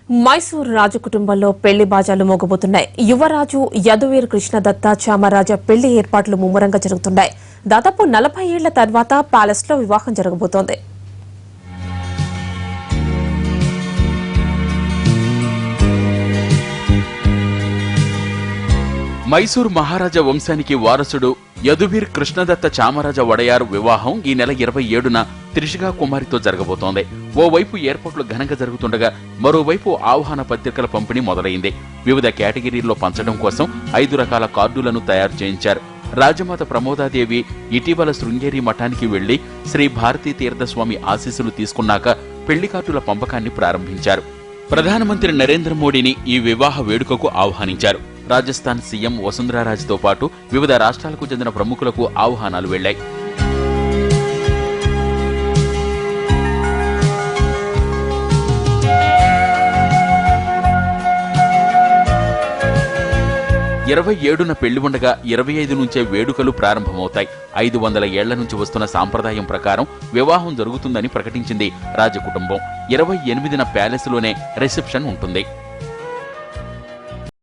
మైసూరు రాజు కుటుంబంలో పెళ్లి బాజాలు మోగబోతున్నాయి. యువరాజు యదువీర్ కృష్ణదత్త చామరాజ పెళ్లి ఏర్పాట్లు ముమ్మరంగా జరుగుతున్నాయి. దాదాపు 40 ఏళ్ల తర్వాత ప్యాలెస్ లో వివాహం జరగబోతోంది. మైసూరు మహారాజా వంశానికి వారసుడు యదువీర్ కృష్ణదత్త చామరాజ వడయారు వివాహం ఈ నెల 27న త్రిషిగా కుమారితో జరగబోతోంది. ఓవైపు ఏర్పాట్లు ఘనంగా జరుగుతుండగా మరోవైపు ఆహ్వాన పత్రికల పంపిణీ మొదలైంది. వివిధ కేటగిరీల్లో పంచడం కోసం 5 రకాల కార్డులను తయారు చేయించారు. రాజమాత ప్రమోదాదేవి ఇటీవల శృంగేరి మఠానికి వెళ్లి శ్రీ భారతీ తీర్థస్వామి ఆశీస్సులు తీసుకున్నాక పెళ్లి కార్డుల పంపకాన్ని ప్రారంభించారు. ప్రధానమంత్రి నరేంద్ర మోడీని ఈ వివాహ వేడుకకు ఆహ్వానించారు. రాజస్థాన్ సీఎం వసుంధరారాజుతో పాటు వివిధ రాష్ట్రాలకు చెందిన ప్రముఖులకు ఆహ్వానాలు వెళ్లాయి. ఇరవై 27న పెళ్లి ఉండగా 25 నుంచే వేడుకలు ప్రారంభమవుతాయి. 500 ఏళ్ల నుంచి వస్తున్న సాంప్రదాయం ప్రకారం వివాహం జరుగుతుందని ప్రకటించింది రాజకుటుంబం. 28న ప్యాలెస్ లోనే రిసెప్షన్ ఉంటుంది.